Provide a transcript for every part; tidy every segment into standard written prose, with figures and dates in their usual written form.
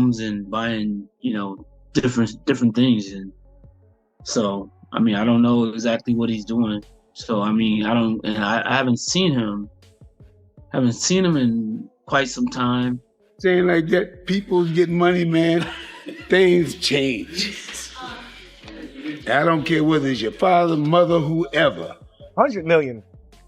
and buying, different things. And so, I mean, I don't know exactly what he's doing. So, I mean, I don't, and I haven't seen him in quite some time. Saying like that, people get money, man, things change. I don't care whether it's your father, mother, whoever. 100 million.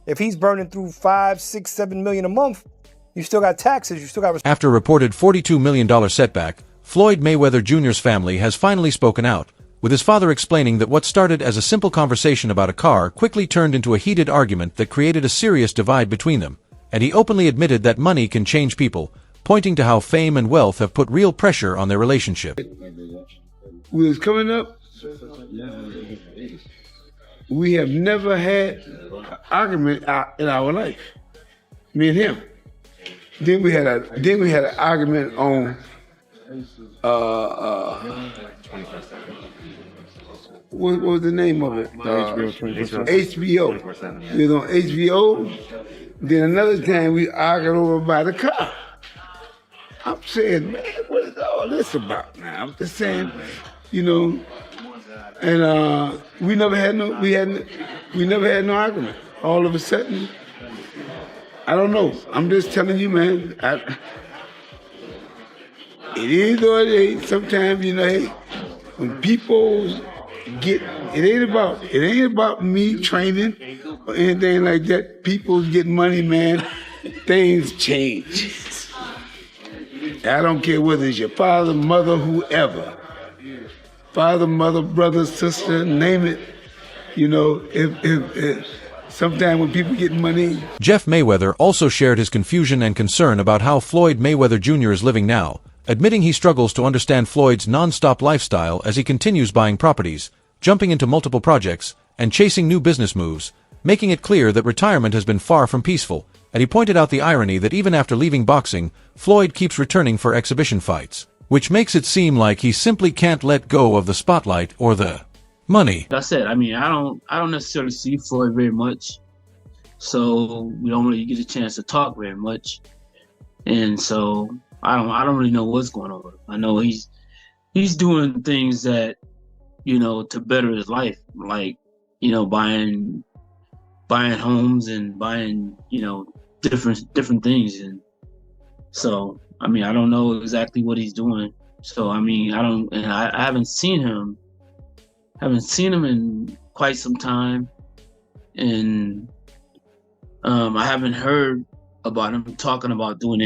If he's burning through 5, 6, 7 million a month, you still got taxes, you still got... After a reported $42 million setback, Floyd Mayweather Jr.'s family has finally spoken out, with his father explaining that what started as a simple conversation about a car quickly turned into a heated argument that created a serious divide between them, and he openly admitted that money can change people, pointing to how fame and wealth have put real pressure on their relationship. We was coming up, we have never had an argument in our life, me and him. Then we had an argument on what was the name of it? HBO. We was on HBO. Then another time we argued over by the car. I'm saying, man, what is all this about now? I'm just saying, and we never had no argument. All of a sudden, I don't know. I'm just telling you, man. It is or it ain't. Sometimes, hey, when people get, it ain't about me training or anything like that. People get money, man. Things change. I don't care whether it's your father, mother, whoever. Father, mother, brother, sister, name it. If sometimes when people get money. Jeff Mayweather also shared his confusion and concern about how Floyd Mayweather Jr. is living now, admitting he struggles to understand Floyd's non-stop lifestyle as he continues buying properties, jumping into multiple projects, and chasing new business moves, making it clear that retirement has been far from peaceful, and he pointed out the irony that even after leaving boxing, Floyd keeps returning for exhibition fights, which makes it seem like he simply can't let go of the spotlight or the money. Like I said, I mean, I don't necessarily see Floyd very much, so we don't really get a chance to talk very much, and so I don't really know what's going on. I know he's doing things that, to better his life, like, buying homes and buying, different things. And so, I mean, I don't know exactly what he's doing. So, I mean, I haven't seen him in quite some time. And I haven't heard about him talking about doing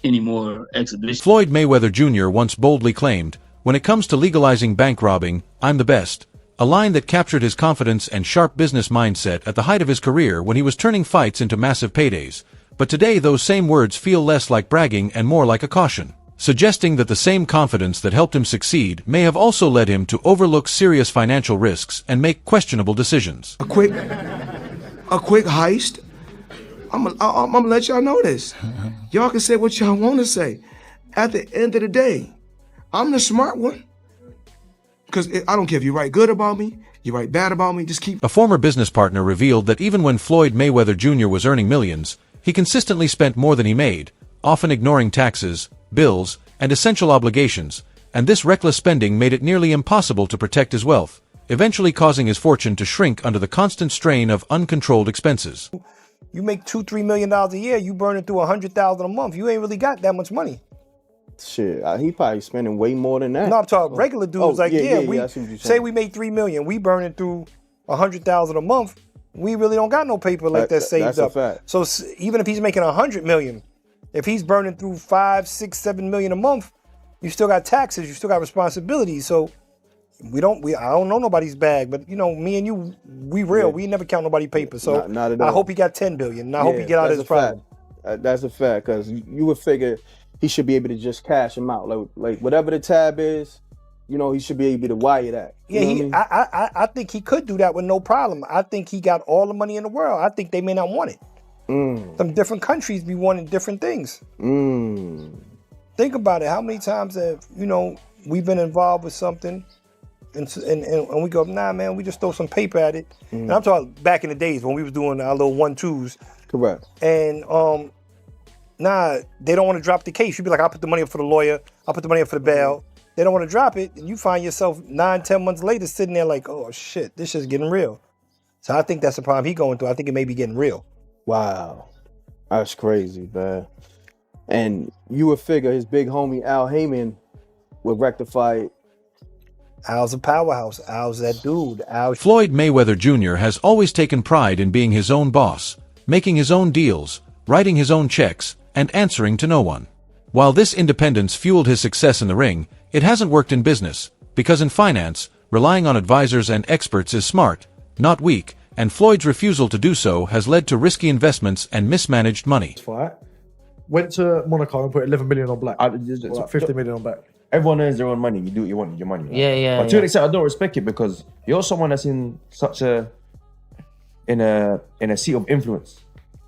any more exhibitions. Floyd Mayweather Jr. once boldly claimed, "When it comes to legalizing bank robbing, I'm the best," a line that captured his confidence and sharp business mindset at the height of his career when he was turning fights into massive paydays. But today those same words feel less like bragging and more like a caution, suggesting that the same confidence that helped him succeed may have also led him to overlook serious financial risks and make questionable decisions. A quick heist. I'm gonna let y'all know this. Y'all can say what y'all want to say. At the end of the day, I'm the smart one. Because I don't care if you write good about me, you write bad about me, just keep... A former business partner revealed that even when Floyd Mayweather Jr. was earning millions, he consistently spent more than he made, often ignoring taxes, bills, and essential obligations, and this reckless spending made it nearly impossible to protect his wealth, eventually causing his fortune to shrink under the constant strain of uncontrolled expenses. You make $2-3 million a year, you burning through $100,000 a month. You ain't really got that much money. Shit, he probably spending way more than that. No, I'm talking regular dudes. I we see what you're say we make $3 million, we burning through $100,000 a month. We really don't got no paper like that saved up. That's a fact. So even if he's making $100 million, if he's burning through 5, 6, 7 million a month, you still got taxes, you still got responsibilities. So I don't know nobody's bag, but me and you, we real. Yeah. We never count nobody's paper. So not at all. I hope he got 10 billion. And I hope he get out of his problem. That's a fact, because you would figure he should be able to just cash him out. Like whatever the tab is, he should be able to wire that. I think he could do that with no problem. I think he got all the money in the world. I think they may not want it. Some different countries be wanting different things. Think about it. How many times have, we've been involved with something and we go, nah, man, we just throw some paper at it. And I'm talking back in the days when we was doing our little 1-2s. Correct. And nah, they don't want to drop the case. You be like, I'll put the money up for the lawyer. I'll put the money up for the bail. They don't want to drop it. And you find yourself 9, 10 months later sitting there like, oh shit, this shit's getting real. So I think that's the problem he going through. I think it may be getting real. Wow. That's crazy, man. And you would figure his big homie Al Heyman would rectify it. Al's a powerhouse. Al's that dude. Floyd Mayweather Jr. has always taken pride in being his own boss, making his own deals, writing his own checks, and answering to no one. While this independence fueled his success in the ring, it hasn't worked in business, because in finance, relying on advisors and experts is smart, not weak, and Floyd's refusal to do so has led to risky investments and mismanaged money. Fight. Went to Monaco and put 11 million on black. 50 million on black. Everyone earns their own money. You do what you want with your money. Right? Yeah. But to an extent, I don't respect it because you're someone that's in such in a seat of influence,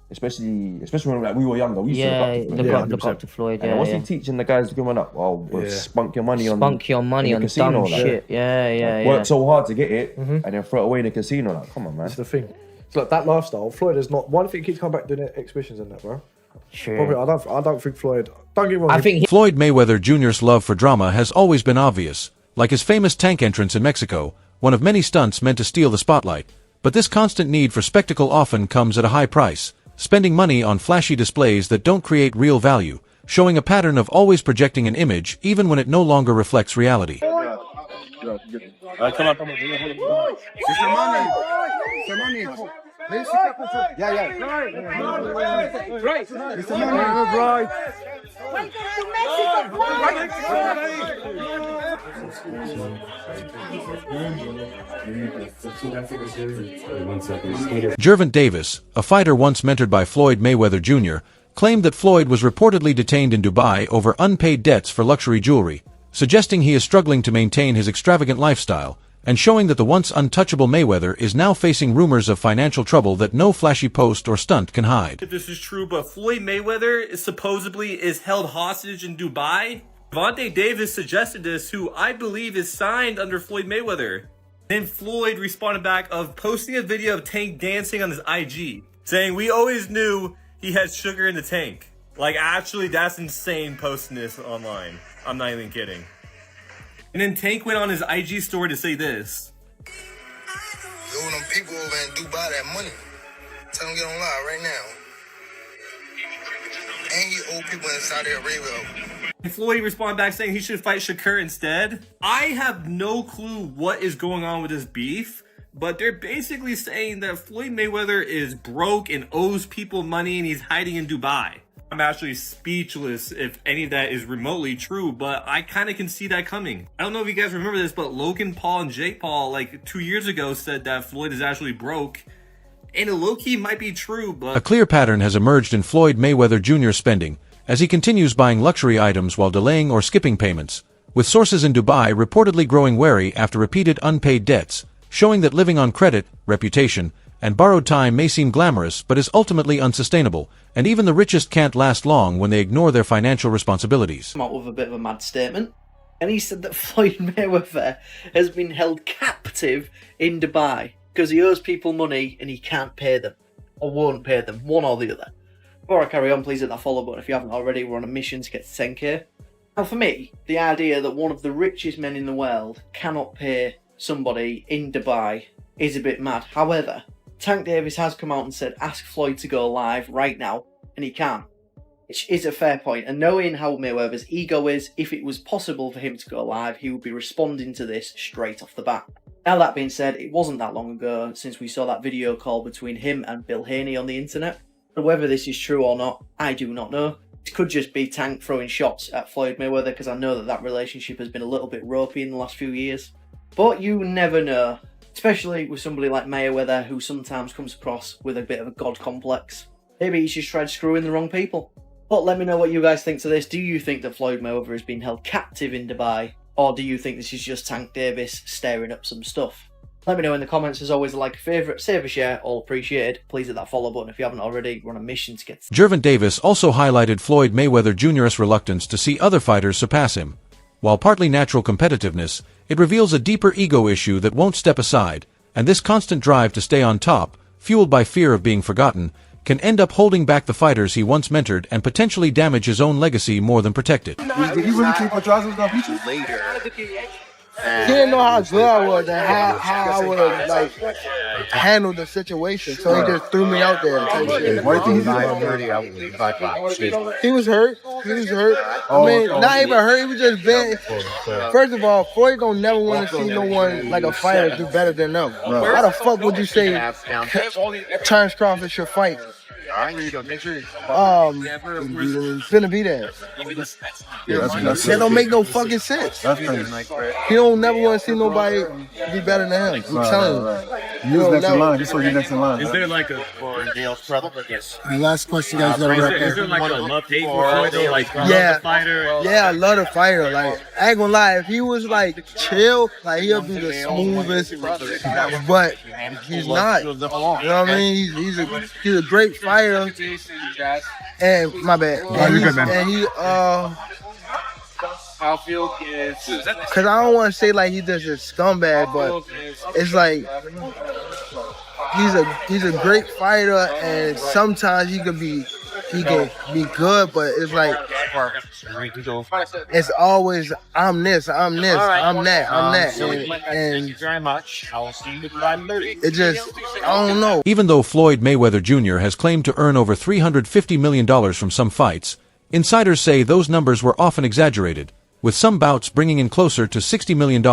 especially when like we were younger. We used to look up to Floyd. And what's he teaching the guys growing up? Well, spunk your money on the casino, dumb shit. Yeah. Work so hard to get it, and then throw it away in the casino. Like, come on, man. That's the thing. It's like that lifestyle. Floyd is not. Why do you think he keeps coming back doing exhibitions and that, bro? Sure. Probably, I don't think Floyd. Don't get me wrong. Floyd Mayweather Jr.'s love for drama has always been obvious, like his famous tank entrance in Mexico, one of many stunts meant to steal the spotlight. But this constant need for spectacle often comes at a high price, spending money on flashy displays that don't create real value, showing a pattern of always projecting an image even when it no longer reflects reality. Gervonta Davis, a fighter once mentored by Floyd Mayweather Jr., claimed that Floyd was reportedly detained in Dubai over unpaid debts for luxury jewelry, suggesting he is struggling to maintain his extravagant lifestyle, and showing that the once untouchable Mayweather is now facing rumors of financial trouble that no flashy post or stunt can hide. If this is true, but Floyd Mayweather supposedly is held hostage in Dubai. Gervonta Davis suggested this, who I believe is signed under Floyd Mayweather. Then Floyd responded back of posting a video of Tank dancing on his IG, saying, "We always knew he had sugar in the tank." Like, actually, that's insane posting this online. I'm not even kidding. And then Tank went on his IG story to say this. Yo, them people over in Dubai that money. Tell them get on live right now. And he owe people in Saudi Arabia. And Floyd responded back saying he should fight Shakur instead. I have no clue what is going on with this beef, but they're basically saying that Floyd Mayweather is broke and owes people money and he's hiding in Dubai. I'm actually speechless if any of that is remotely true, but I kind of can see that coming. I don't know if you guys remember this, but Logan Paul and Jake Paul, like 2 years ago, said that Floyd is actually broke. And it low-key might be true, but... A clear pattern has emerged in Floyd Mayweather Jr.'s spending, as he continues buying luxury items while delaying or skipping payments, with sources in Dubai reportedly growing wary after repeated unpaid debts, showing that living on credit, reputation, and borrowed time may seem glamorous but is ultimately unsustainable, and even the richest can't last long when they ignore their financial responsibilities. Come out with a bit of a mad statement, and he said that Floyd Mayweather has been held captive in Dubai because he owes people money and he can't pay them, or won't pay them, one or the other. Before I carry on, please hit that follow button if you haven't already. We're on a mission to get to 10k. Now for me, the idea that one of the richest men in the world cannot pay somebody in Dubai is a bit mad. However, Tank Davis has come out and said, ask Floyd to go live right now, and he can. Which is a fair point, and knowing how Mayweather's ego is, if it was possible for him to go live, he would be responding to this straight off the bat. Now that being said, it wasn't that long ago since we saw that video call between him and Bill Haney on the internet. But whether this is true or not, I do not know. It could just be Tank throwing shots at Floyd Mayweather, because I know that that relationship has been a little bit ropey in the last few years. But you never know. Especially with somebody like Mayweather, who sometimes comes across with a bit of a god complex. Maybe he's just tried screwing the wrong people. But let me know what you guys think to this. Do you think that Floyd Mayweather has been held captive in Dubai? Or do you think this is just Tank Davis stirring up some stuff? Let me know in the comments. As always, a like, a favourite, save a share, all appreciated. Please hit that follow button if you haven't already. We're on a mission to get... Gervonta Davis also highlighted Floyd Mayweather Jr.'s reluctance to see other fighters surpass him. While partly natural competitiveness, it reveals a deeper ego issue that won't step aside, and this constant drive to stay on top, fueled by fear of being forgotten, can end up holding back the fighters he once mentored and potentially damage his own legacy more than protect it. Did you really think Pedraza was gonna beat you? Later. He didn't know how good I was and how I would like handle the situation, so he just threw me out there. Why do you think He was hurt. I mean, not even hurt. He was just bent. First of all, Floyd don't never want to see no one like a fighter do better than them. How the fuck would you say Terrence Crawford should fight? Finna be there. That don't make no fucking sense. He don't never want to see nobody be better than him. I'm telling you. You was next in line. This was your next in line. Is there like a The last question, guys. is there like a love hate for Floyd? Or like love the fighter? Yeah, I love the fighter. Like, I ain't gonna lie, if he was like chill, like he'll be the smoothest. But he's not. You know what I mean? He's a great fighter. And my bad. And you're good, man. And he cause I don't want to say like he's just a scumbag, but it's like he's a great fighter, and sometimes he can be good, but it's like it's always I'm this, I'm that, and thank you very much. I will see you at 9:30. it just I don't know. Even though Floyd Mayweather Jr. has claimed to earn over $350 million from some fights, insiders say those numbers were often exaggerated, with some bouts bringing in closer to $60 million.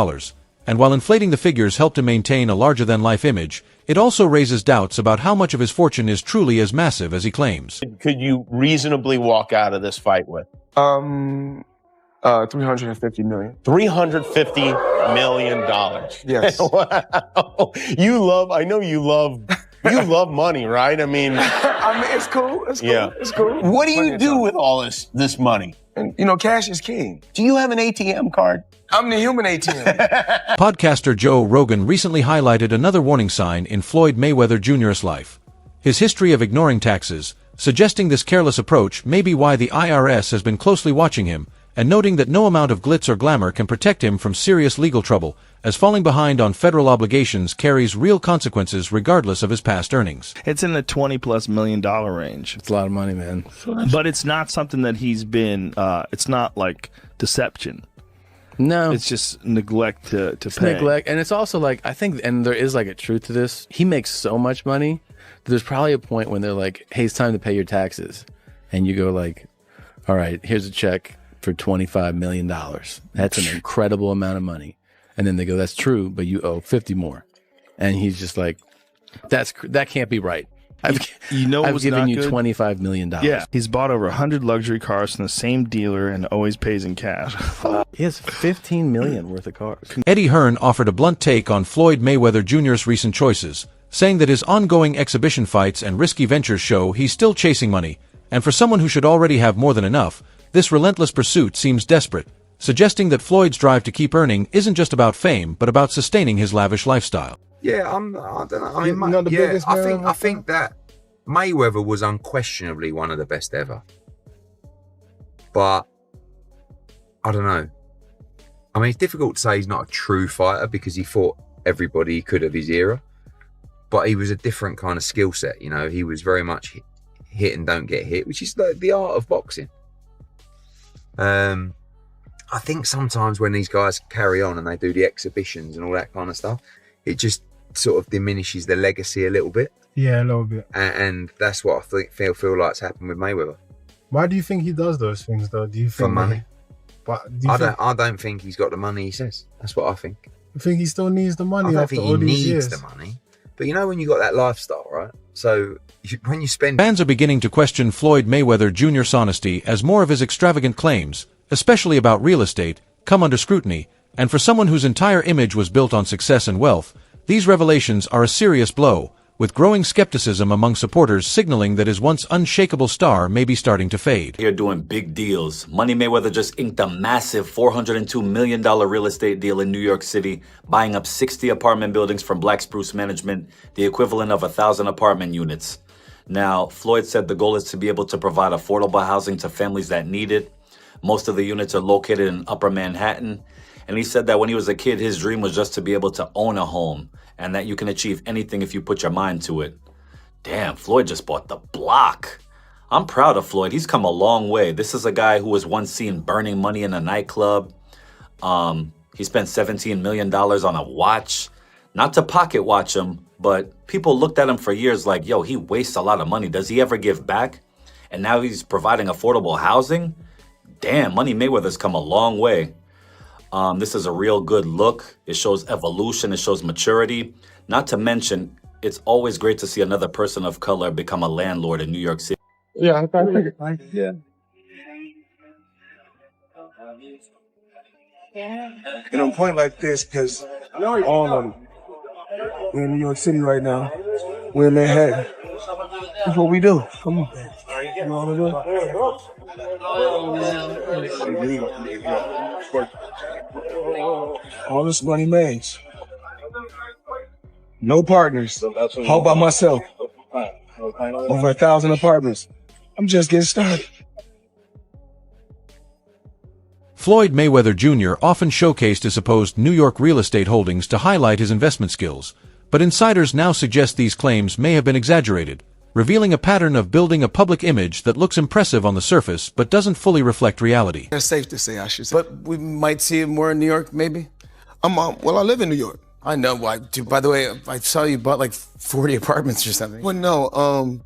And while inflating the figures helped to maintain a larger-than-life image, it also raises doubts about how much of his fortune is truly as massive as he claims. Could you reasonably walk out of this fight with? 350 million. $350 million. Yes. Wow. I know you love money, right? I mean, it's cool. It's cool. Yeah. It's cool. What do you do with all this money? And cash is king. Do you have an ATM card? I'm the human ATM. Podcaster Joe Rogan recently highlighted another warning sign in Floyd Mayweather Jr.'s life: his history of ignoring taxes, suggesting this careless approach may be why the IRS has been closely watching him, and noting that no amount of glitz or glamour can protect him from serious legal trouble, as falling behind on federal obligations carries real consequences regardless of his past earnings. It's in the $20+ million range. It's a lot of money, man. But it's not something that he's been, it's not like deception. No. It's just neglect to It's pay. neglect. And it's also like, I think, and there is like a truth to this, he makes so much money, there's probably a point when they're like, hey, it's time to pay your taxes. And you go like, all right, here's a check for $25 million. That's an incredible amount of money. And then they go, that's true, but you owe 50 more. And he's just like, that can't be right. I've given you $25 million. Yeah, he's bought over 100 luxury cars from the same dealer and always pays in cash. He has $15 million worth of cars. Eddie Hearn offered a blunt take on Floyd Mayweather Jr.'s recent choices, saying that his ongoing exhibition fights and risky ventures show he's still chasing money, and for someone who should already have more than enough, this relentless pursuit seems desperate, suggesting that Floyd's drive to keep earning isn't just about fame, but about sustaining his lavish lifestyle. Yeah, I don't know. I mean, I think that Mayweather was unquestionably one of the best ever. But I don't know. I mean, it's difficult to say he's not a true fighter because he fought everybody he could of his era. But he was a different kind of skill set, He was very much hit and don't get hit, which is the art of boxing. I think sometimes when these guys carry on and they do the exhibitions and all that kind of stuff, it just sort of diminishes the legacy a little bit. Yeah, a little bit. And that's what I feel like's happened with Mayweather. Why do you think he does those things, though? Do you think for money? I don't think he's got the money he says. That's what I think. I think he still needs the money. I don't after think all he these needs years. the money. But when you got that lifestyle, right? So when you spend... Fans are beginning to question Floyd Mayweather Jr.'s honesty as more of his extravagant claims, especially about real estate, come under scrutiny, and for someone whose entire image was built on success and wealth, these revelations are a serious blow, with growing skepticism among supporters signaling that his once unshakable star may be starting to fade. Here doing big deals. Money Mayweather just inked a massive $402 million real estate deal in New York City, buying up 60 apartment buildings from Black Spruce Management, the equivalent of 1,000 apartment units. Now, Floyd said the goal is to be able to provide affordable housing to families that need it. Most of the units are located in Upper Manhattan. And he said that when he was a kid, his dream was just to be able to own a home, and that you can achieve anything if you put your mind to it. Damn, Floyd just bought the block. I'm proud of Floyd. He's come a long way. This is a guy who was once seen burning money in a nightclub. He spent $17 million on a watch. Not to pocket watch him, but people looked at him for years like, yo, he wastes a lot of money. Does he ever give back? And now he's providing affordable housing? Damn, Money Mayweather's come a long way. This is a real good look. It shows evolution. It shows maturity. Not to mention, it's always great to see another person of color become a landlord in New York City. Yeah, yeah. And I'm pointing like this because all of them, we're in New York City right now. We're in Manhattan. That's what we do. Come on. You know what I'm doing? All this money made. No partners. All by myself. Over 1,000 apartments. I'm just getting started. Floyd Mayweather Jr. often showcased his supposed New York real estate holdings to highlight his investment skills, but insiders now suggest these claims may have been exaggerated, revealing a pattern of building a public image that looks impressive on the surface but doesn't fully reflect reality. It's safe to say, I should say. But we might see it more in New York, maybe? Well, I live in New York. I know. Dude, by the way, I saw you bought like 40 apartments or something. Well, no,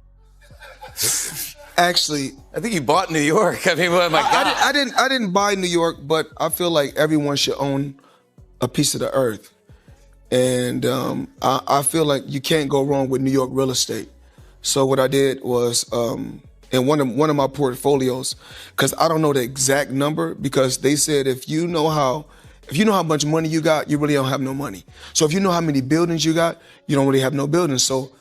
actually, I think you bought New York. I mean, oh my God. I didn't buy New York, but I feel like everyone should own a piece of the earth. And I feel like you can't go wrong with New York real estate. So what I did was, in one of my portfolios, because I don't know the exact number, because they said if you know how much money you got, you really don't have no money. So if you know how many buildings you got, you don't really have no buildings. So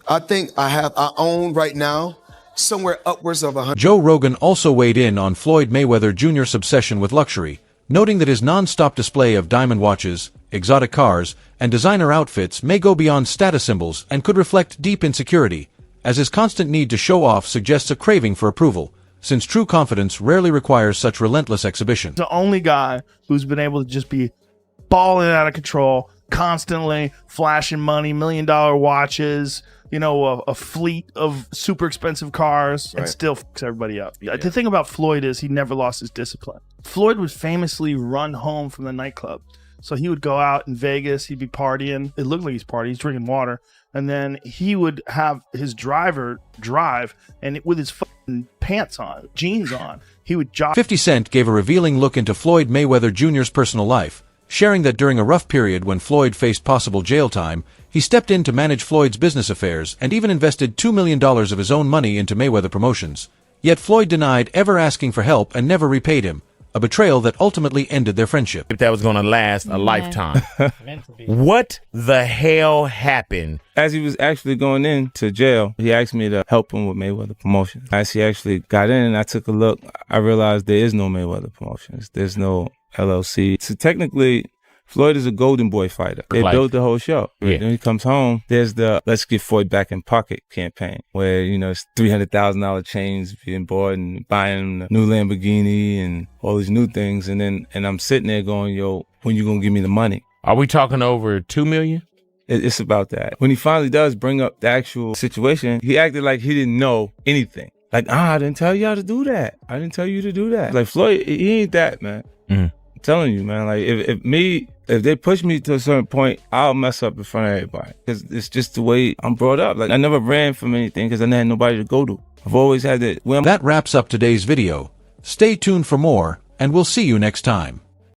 I think I own right now somewhere upwards of 100. Joe Rogan also weighed in on Floyd Mayweather Jr.'s obsession with luxury, noting that his non-stop display of diamond watches, exotic cars, and designer outfits may go beyond status symbols and could reflect deep insecurity, as his constant need to show off suggests a craving for approval, since true confidence rarely requires such relentless exhibition. The only guy who's been able to just be balling out of control, constantly flashing money, $1 million watches, you know, a fleet of super expensive cars, and still fucks everybody up. Yeah. The thing about Floyd is he never lost his discipline. Floyd would famously run home from the nightclub. So he would go out in Vegas, he'd be partying. It looked like he's partying, he's drinking water. And then he would have his driver drive, and with his fucking pants on, jeans on, he would jog. 50 Cent gave a revealing look into Floyd Mayweather Jr.'s personal life, sharing that during a rough period when Floyd faced possible jail time, he stepped in to manage Floyd's business affairs and even invested $2 million of his own money into Mayweather Promotions. Yet Floyd denied ever asking for help and never repaid him, a betrayal that ultimately ended their friendship. If that was going to last a lifetime. What the hell happened? As he was actually going into jail, he asked me to help him with Mayweather Promotions. As he actually got in and I took a look, I realized there is no Mayweather Promotions. There's no LLC. So technically, Floyd is a Golden Boy fighter. They built the whole show. Yeah. Then he comes home, there's the Let's Get Floyd Back in Pocket campaign, where, you know, it's $300,000 chains being bought and buying a new Lamborghini and all these new things. And I'm sitting there going, yo, when you gonna give me the money? Are we talking over $2 million? It's about that. When he finally does bring up the actual situation, he acted like he didn't know anything. Like, I didn't tell y'all to do that. I didn't tell you to do that. Like, Floyd, he ain't that, man. I'm telling you, man. Like, if they push me to a certain point, I'll mess up in front of everybody. Because it's just the way I'm brought up. Like, I never ran from anything because I never had nobody to go to. I've always had that. That wraps up today's video. Stay tuned for more, and we'll see you next time.